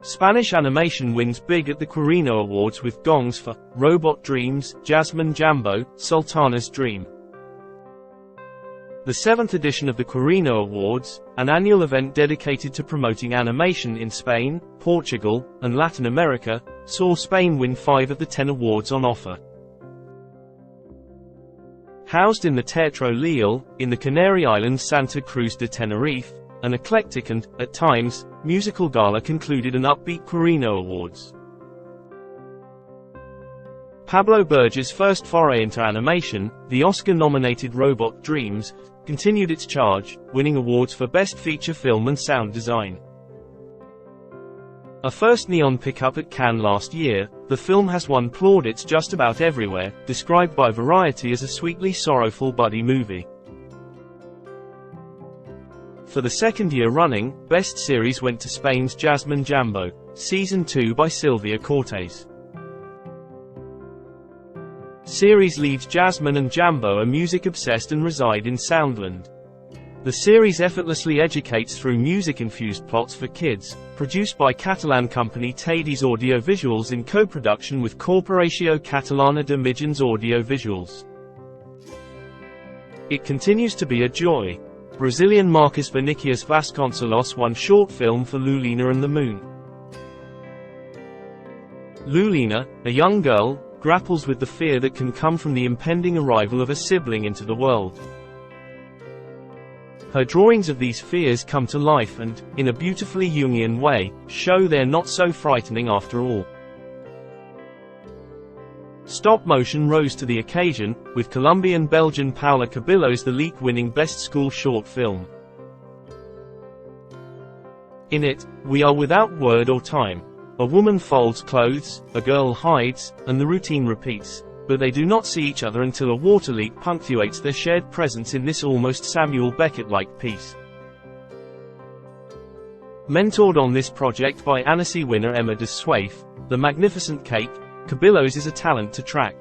Spanish animation wins big at the Quirino Awards with Gongs for Robot Dreams, Jasmine, Jambo, Sultana's Dream. The 7th edition of the Quirino Awards, an annual event dedicated to promoting animation in Spain, Portugal, and Latin America, saw Spain win 5 of the 10 awards on offer. Housed in the Teatro Leal, in the Canary Islands Santa Cruz de Tenerife, an eclectic and, at times, musical gala concluded an upbeat Quirino Awards. Pablo Berger's first foray into animation, the Oscar-nominated Robot Dreams, continued its charge, winning awards for Best Feature Film and Sound Design. A first neon pickup at Cannes last year, the film has won plaudits just about everywhere, described by Variety as a sweetly sorrowful buddy movie. For the second year running, Best Series went to Spain's Jasmine Jambo, Season 2 by Silvia Cortés. Series leads Jasmine and Jambo are music-obsessed and reside in Soundland. The series effortlessly educates through music-infused plots for kids, produced by Catalan company Tadis Audiovisuals in co-production with Corporació Catalana de Mitjans Audiovisuals. It continues to be a joy. Brazilian Marcos Vinicius Vasconcelos won short film for Lulina and the Moon. Lulina, a young girl, grapples with the fear that can come from the impending arrival of a sibling into the world. Her drawings of these fears come to life and, in a beautifully Jungian way, show they're not so frightening after all. Stop motion rose to the occasion, with Colombian-Belgian Paula Cabillo's The Leak winning Best School Short Film. In it, we are without word or time. A woman folds clothes, a girl hides, and the routine repeats, but they do not see each other until a water leak punctuates their shared presence in this almost Samuel Beckett-like piece. Mentored on this project by Annecy winner Emma de Swaif, The Magnificent Cake, Cabillo's is a talent to track.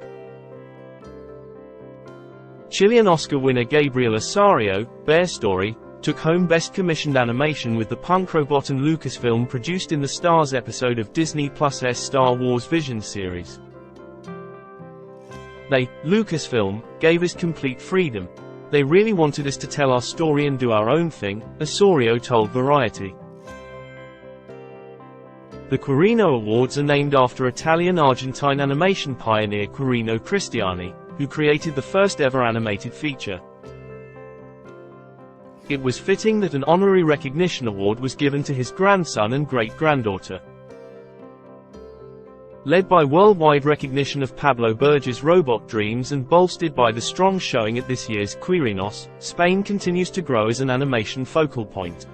Chilean Oscar winner Gabriel Osorio, Bear Story, took home Best Commissioned Animation with the punk robot and Lucasfilm produced in the Stars episode of Disney Plus's Star Wars Visions series. They, Lucasfilm, gave us complete freedom. They really wanted us to tell our story and do our own thing, Osorio told Variety. The Quirino Awards are named after Italian-Argentine animation pioneer Quirino Cristiani, who created the first ever animated feature. It was fitting that an honorary recognition award was given to his grandson and great-granddaughter. Led by worldwide recognition of Pablo Berger's Robot Dreams and bolstered by the strong showing at this year's Quirinos, Spain continues to grow as an animation focal point.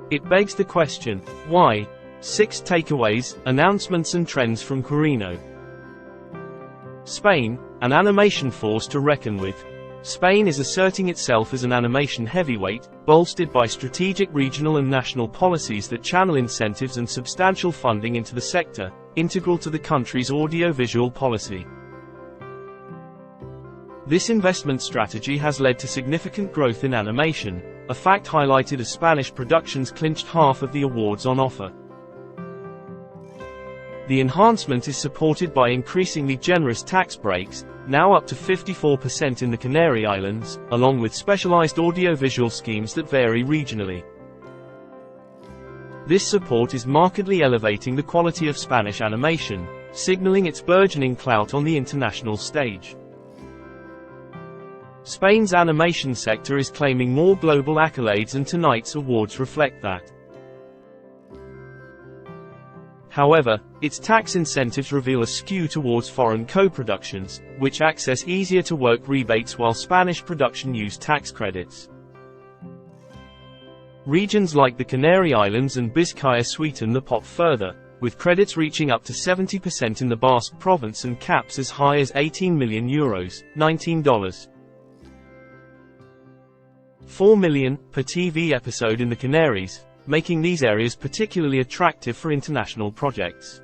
It begs the question, why? 6 takeaways, announcements and trends from Quirino. Spain, an animation force to reckon with. Spain is asserting itself as an animation heavyweight, bolstered by strategic regional and national policies that channel incentives and substantial funding into the sector, integral to the country's audiovisual policy. This investment strategy has led to significant growth in animation, a fact highlighted as Spanish productions clinched half of the awards on offer. The enhancement is supported by increasingly generous tax breaks, now up to 54% in the Canary Islands, along with specialized audiovisual schemes that vary regionally. This support is markedly elevating the quality of Spanish animation, signaling its burgeoning clout on the international stage. Spain's animation sector is claiming more global accolades, and tonight's awards reflect that. However, its tax incentives reveal a skew towards foreign co-productions, which access easier-to-work rebates while Spanish production use tax credits. Regions like the Canary Islands and Biscaya sweeten the pot further, with credits reaching up to 70% in the Basque province and caps as high as €18 million, $19. 4 million per TV episode in the Canaries, making these areas particularly attractive for international projects.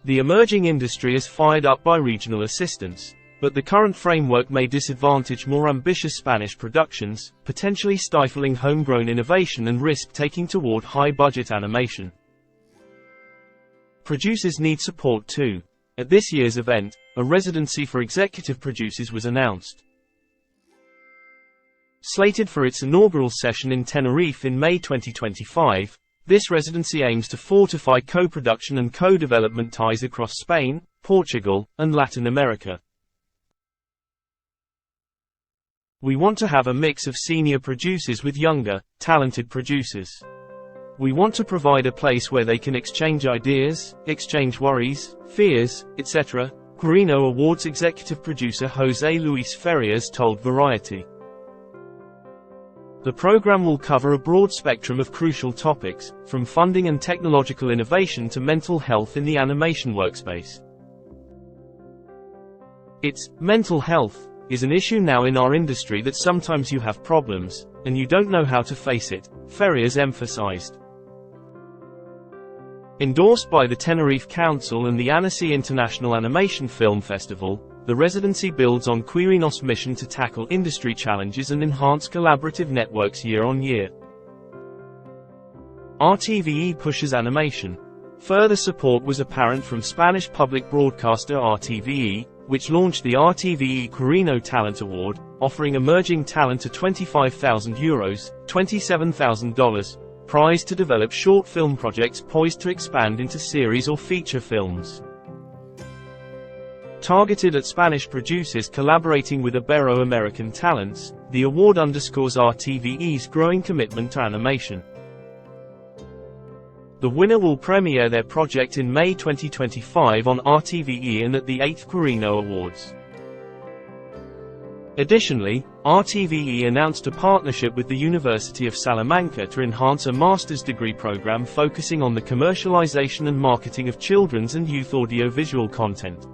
The emerging industry is fired up by regional assistance. but the current framework may disadvantage more ambitious Spanish productions, potentially stifling homegrown innovation and risk-taking toward high-budget animation. Producers need support too. At this year's event, a residency for executive producers was announced. Slated for its inaugural session in Tenerife in May 2025, this residency aims to fortify co-production and co-development ties across Spain, Portugal, and Latin America. We want to have a mix of senior producers with younger, talented producers. We want to provide a place where they can exchange ideas, exchange worries, fears, etc., Quirino Awards executive producer José Luis Ferrias told Variety. The program will cover a broad spectrum of crucial topics, from funding and technological innovation to mental health in the animation workspace. It's mental health is an issue now in our industry that sometimes you have problems, and you don't know how to face it, Ferrias emphasized. Endorsed by the Tenerife Council and the Annecy International Animation Film Festival, the residency builds on Quirino's mission to tackle industry challenges and enhance collaborative networks year on year. RTVE pushes animation. Further support was apparent from Spanish public broadcaster RTVE, which launched the RTVE Quirino Talent Award, offering emerging talent a €25,000 $27,000 prize to develop short film projects poised to expand into series or feature films. Targeted at Spanish producers collaborating with Ibero-American talents, the award underscores RTVE's growing commitment to animation. The winner will premiere their project in May 2025 on RTVE and at the 8th Quirino Awards. Additionally, RTVE announced a partnership with the University of Salamanca to enhance a master's degree program focusing on the commercialization and marketing of children's and youth audiovisual content.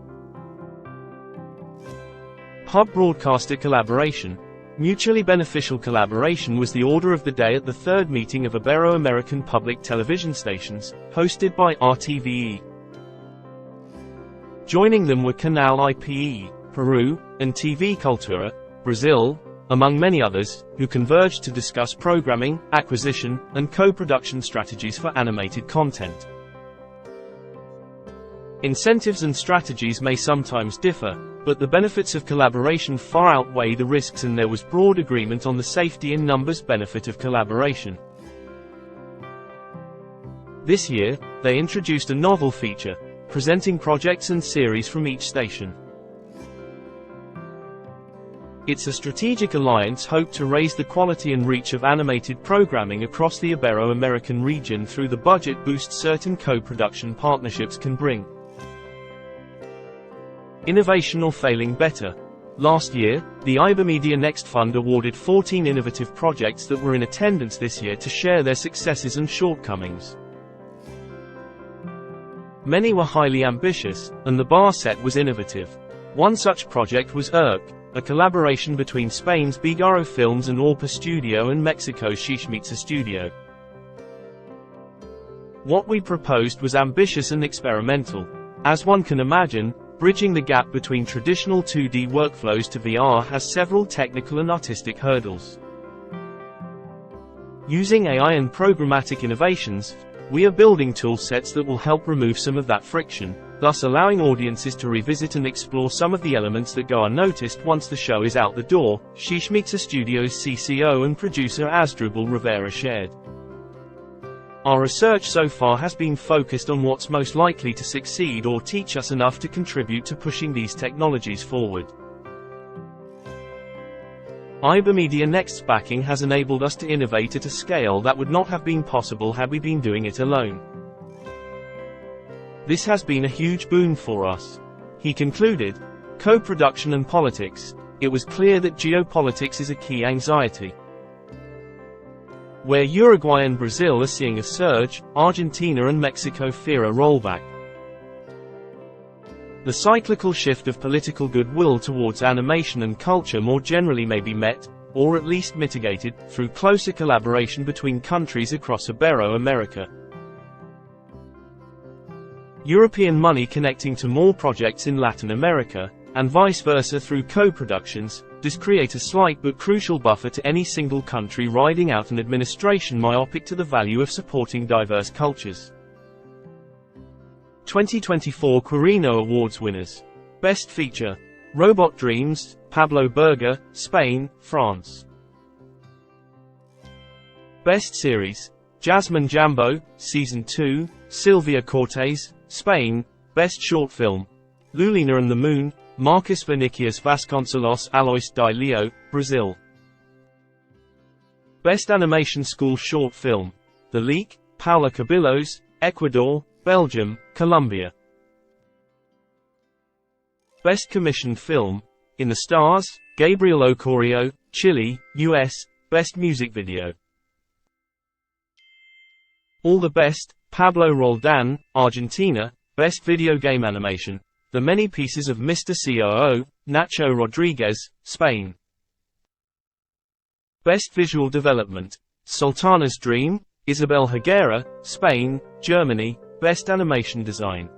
Hub Broadcaster Collaboration. Mutually beneficial collaboration was the order of the day at the third meeting of Ibero-American public television stations, hosted by RTVE. Joining them were Canal IPE, Peru, and TV Cultura, Brazil, among many others, who converged to discuss programming, acquisition, and co-production strategies for animated content. Incentives and strategies may sometimes differ, but the benefits of collaboration far outweigh the risks, and there was broad agreement on the safety in numbers benefit of collaboration. This year, they introduced a novel feature, presenting projects and series from each station. It's a strategic alliance hoped to raise the quality and reach of animated programming across the Ibero-American region through the budget boost certain co-production partnerships can bring. Innovation or failing better. Last year, the Ibermedia Next Fund awarded 14 innovative projects that were in attendance this year to share their successes and shortcomings. Many were highly ambitious, and the bar set was innovative. One such project was ERC, a collaboration between Spain's Bigaro Films and Orpa Studio and Mexico's Shishmitsa Studio. What we proposed was ambitious and experimental. As one can imagine, bridging the gap between traditional 2D workflows to VR has several technical and artistic hurdles. Using AI and programmatic innovations, we are building toolsets that will help remove some of that friction, thus allowing audiences to revisit and explore some of the elements that go unnoticed once the show is out the door, Shishmitsa Studios CCO and producer Asdrubal Rivera shared. Our research so far has been focused on what's most likely to succeed or teach us enough to contribute to pushing these technologies forward. Ibermedia Next's backing has enabled us to innovate at a scale that would not have been possible had we been doing it alone. This has been a huge boon for us. He concluded. Co-production and politics. It was clear that geopolitics is a key anxiety. Where Uruguay and Brazil are seeing a surge, Argentina and Mexico fear a rollback. The cyclical shift of political goodwill towards animation and culture more generally may be met, or at least mitigated, through closer collaboration between countries across Ibero-America. European money connecting to more projects in Latin America, and vice versa through co-productions, does create a slight but crucial buffer to any single country riding out an administration myopic to the value of supporting diverse cultures. 2024 Quirino Awards winners. Best Feature: Robot Dreams, Pablo Berger, Spain, France. Best Series: Jasmine Jambo, Season 2, Silvia Cortez, Spain. Best Short Film: Lulina and the Moon, Marcus Vinicius Vasconcelos Alois Di Leo, Brazil. Best Animation School Short Film: The Leak, Paula Cabillos, Ecuador, Belgium, Colombia. Best Commissioned Film: In the Stars, Gabriel Ocorio, Chile, US. Best Music Video: All the Best, Pablo Roldan, Argentina. Best Video Game Animation: The Many Pieces of Mr. COO, Nacho Rodriguez, Spain. Best Visual Development: Sultana's Dream, Isabel Higuera, Spain, Germany. Best Animation Design: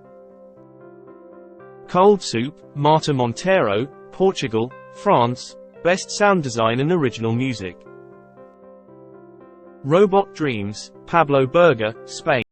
Cold Soup, Marta Montero, Portugal, France. Best Sound Design and Original Music: Robot Dreams, Pablo Berger, Spain.